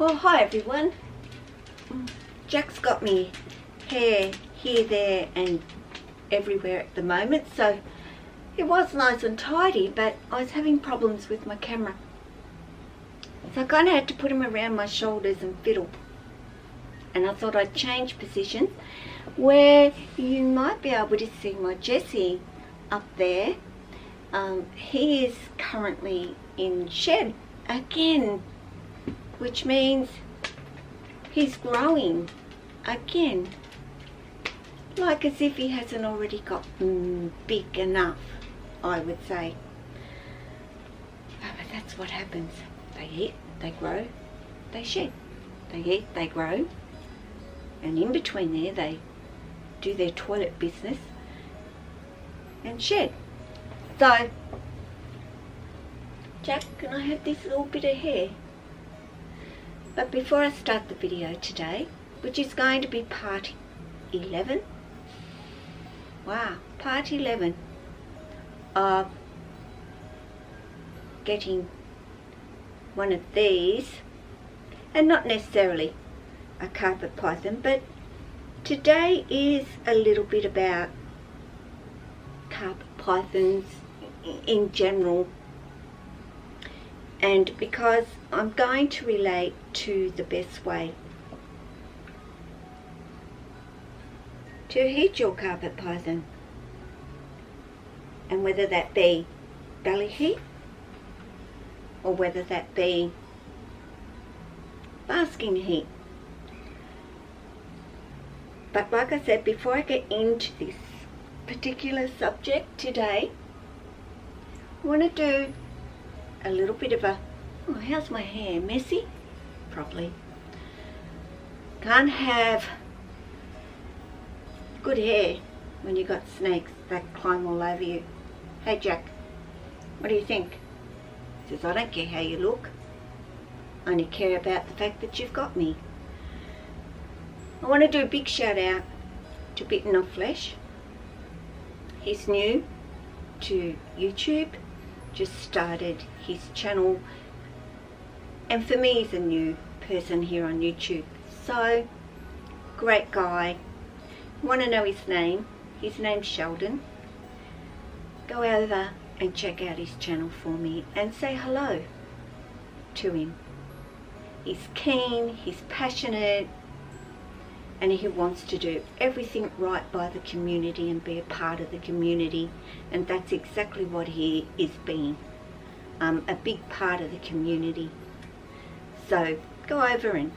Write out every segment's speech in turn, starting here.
Well, hi everyone. Jack's got me hair here, there and everywhere at the moment, so it was nice and tidy, but I was having problems with my camera. So I kind of had to put him around my shoulders and fiddle. And I thought I'd change positions where you might be able to see my Jesse up there. He is currently in shed again, which means he's growing again, like as if he hasn't already got big enough, I would say. But that's what happens. They eat, they grow, they shed. They eat, they grow, and in between there they do their toilet business and shed. So, Jack, can I have this little bit of hair? But before I start the video today, which is going to be part 11, wow, part 11 of getting one of these, and not necessarily a carpet python, but today is a little bit about carpet pythons in general. And because I'm going to relate to the best way to heat your carpet python, and whether that be belly heat or whether that be basking heat. But like I said, before I get into this particular subject today, I want to do a little bit of a, oh, how's my hair? Messy? Probably. Can't have good hair when you got snakes that climb all over you. Hey Jack, what do you think? He says, I don't care how you look. I only care about the fact that you've got me. I want to do a big shout out to Bitten of Flesh. He's new to YouTube. Just started his channel, and for me he's a new person here on YouTube. So great guy. Want to know his name? His name's Sheldon. Go over and check out his channel for me and say hello to him. He's keen, he's passionate, and he wants to do everything right by the community and be a part of the community, and that's exactly what he is being, a big part of the community. So go over and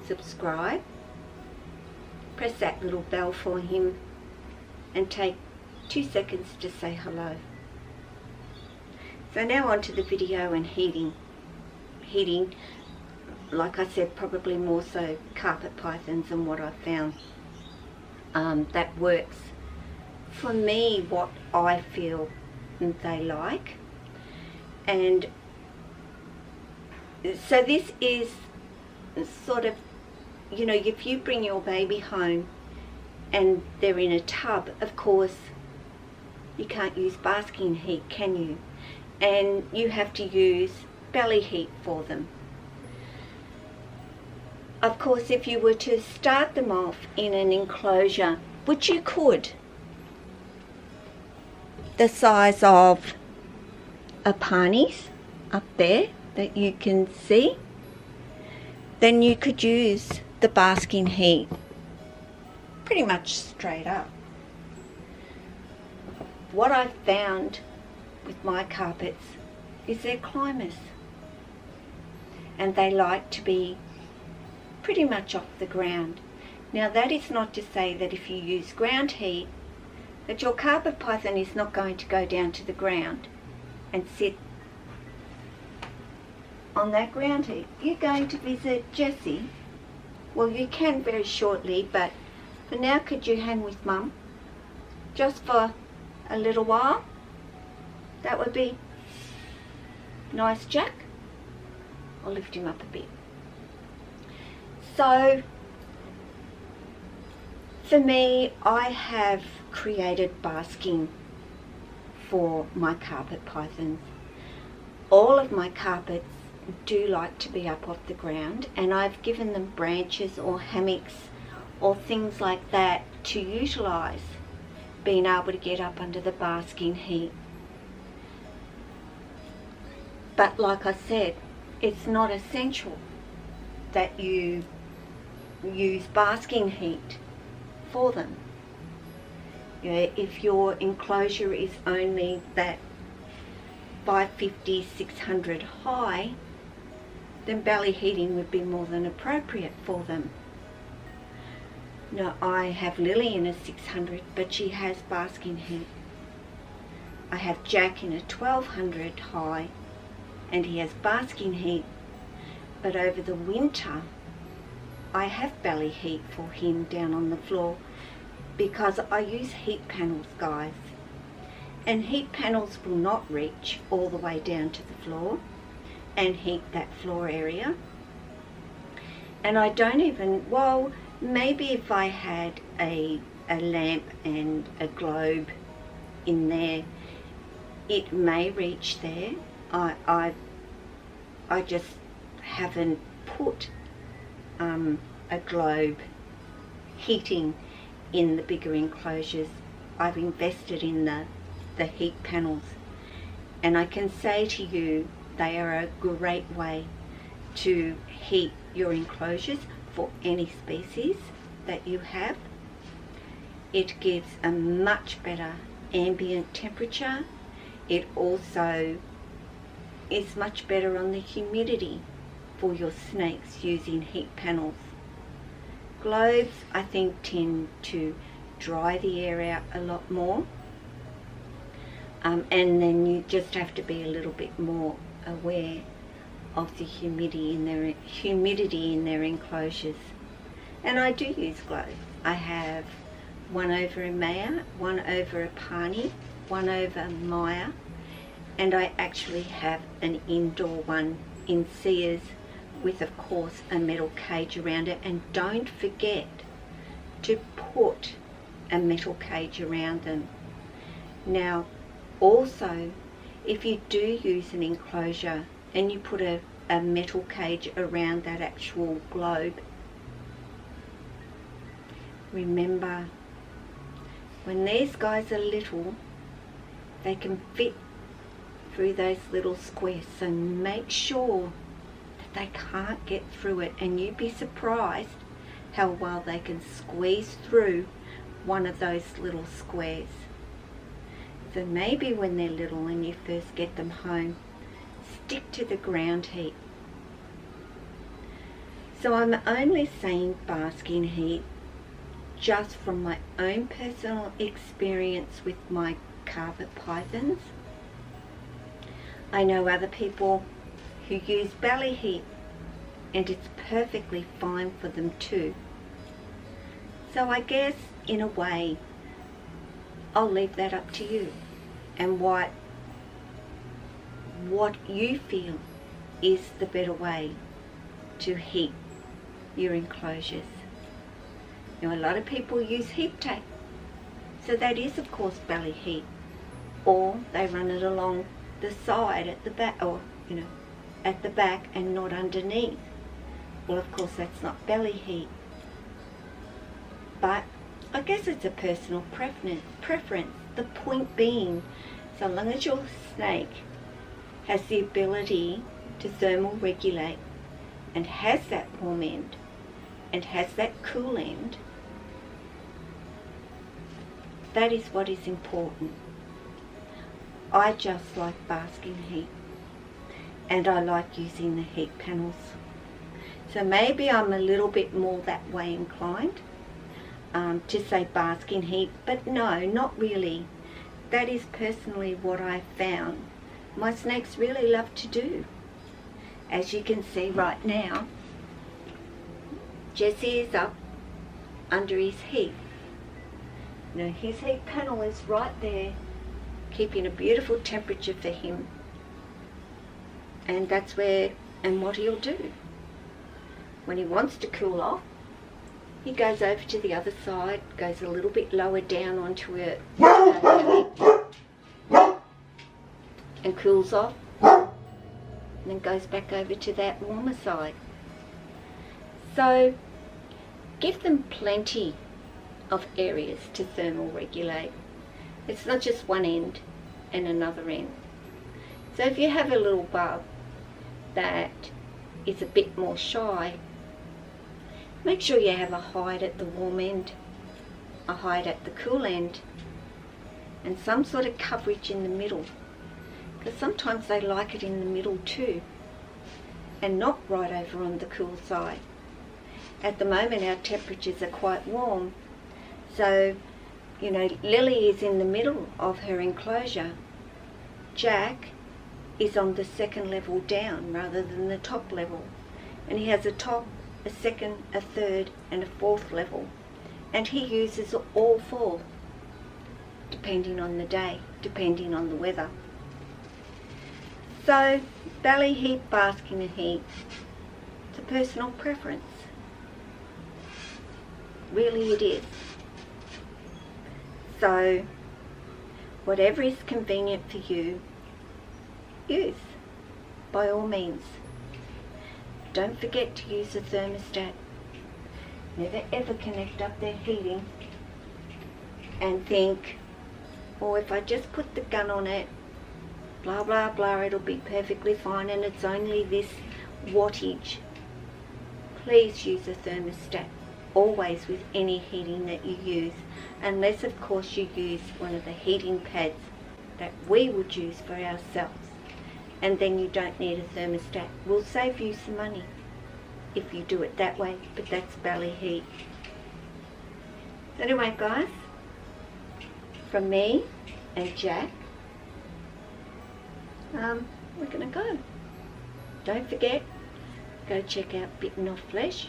subscribe, press that little bell for him, and take 2 seconds to say hello. So now on to the video and heating, like I said, probably more so carpet pythons and what I've found that works for me, what I feel they like. And so this is sort of, you know, if you bring your baby home and they're in a tub, of course you can't use basking heat, can you? And you have to use belly heat for them. Of course, if you were to start them off in an enclosure, which you could, the size of a pani's up there that you can see, then you could use the basking heat pretty much straight up. What I've found with my carpets is they're climbers, and they like to be pretty much off the ground. Now that is not to say that if you use ground heat that your carpet python is not going to go down to the ground and sit on that ground heat. You're going to visit Jessie. Well, you can very shortly, but for now, could you hang with Mum just for a little while? That would be nice, Jack. I'll lift him up a bit. So for me, I have created basking for my carpet pythons. All of my carpets do like to be up off the ground, and I've given them branches or hammocks or things like that to utilise being able to get up under the basking heat. But like I said, it's not essential that you use basking heat for them. You know, if your enclosure is only that 550, 600 high, then belly heating would be more than appropriate for them. Now, I have Lily in a 600, but she has basking heat. I have Jack in a 1200 high, and he has basking heat. But over the winter, I have belly heat for him down on the floor because I use heat panels, guys. And heat panels will not reach all the way down to the floor and heat that floor area. And I don't even, well, maybe if I had a lamp and a globe in there, it may reach there. I just haven't put a globe heating in the bigger enclosures. I've invested in the heat panels, and I can say to you, they are a great way to heat your enclosures for any species that you have. It gives a much better ambient temperature. It also is much better on the humidity for your snakes using heat panels. Globes, I think, tend to dry the air out a lot more, and then you just have to be a little bit more aware of the humidity in their enclosures. And I do use globes. I have one over a Maya, one over a Pani, one over Maya, and I actually have an indoor one in Sears with, of course, a metal cage around it. And don't forget to put a metal cage around them. Now, also, if you do use an enclosure and you put a metal cage around that actual globe, remember, when these guys are little, they can fit through those little squares, so make sure that they can't get through it, and you'd be surprised how well they can squeeze through one of those little squares. So maybe when they're little and you first get them home, stick to the ground heat. So I'm only saying basking heat just from my own personal experience with my carpet pythons. I know other people who use belly heat, and it's perfectly fine for them too. So I guess, in a way, I'll leave that up to you, and what you feel is the better way to heat your enclosures. Now, a lot of people use heat tape, so that is, of course, belly heat, or they run it along the side at the back, or at the back and not underneath. Well, of course, that's not belly heat, but I guess it's a personal preference. The point being, so long as your snake has the ability to thermal regulate and has that warm end and has that cool end, that is what is important. I just like basking heat, and I like using the heat panels. So maybe I'm a little bit more that way inclined to say basking heat, but no, not really. That is personally what I found my snakes really love to do. As you can see right now, Jesse is up under his heat. Now his heat panel is right there, keeping a beautiful temperature for him. And that's where, and what he'll do. When he wants to cool off, he goes over to the other side, goes a little bit lower down onto it, and cools off. and then goes back over to that warmer side. So give them plenty of areas to thermal regulate. It's not just one end and another end. So if you have a little bub that is a bit more shy, make sure you have a hide at the warm end, a hide at the cool end, and some sort of coverage in the middle, because sometimes they like it in the middle too, and not right over on the cool side. At the moment our temperatures are quite warm, so you know, Lily is in the middle of her enclosure. Jack is on the second level down rather than the top level, and he has a top, a second, a third and a fourth level, and he uses all four depending on the day, depending on the weather. So belly heat, basking and heat, it's a personal preference. Really it is. So whatever is convenient for you, use by all means. Don't forget to use the thermostat. Never ever connect up their heating and think, oh, if I just put the gun on it, blah blah blah, it'll be perfectly fine and it's only this wattage. Please use a thermostat always with any heating that you use, unless of course you use one of the heating pads that we would use for ourselves, and then you don't need a thermostat. We'll save you some money if you do it that way, but that's belly heat. So anyway guys, from me and Jack, we're gonna go. Don't forget, go check out Bitten Off Flesh,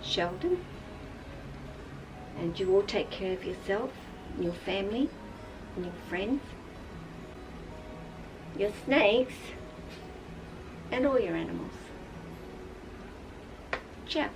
Sheldon, and you all take care of yourself and your family and your friends, your snakes and all your animals. Ciao.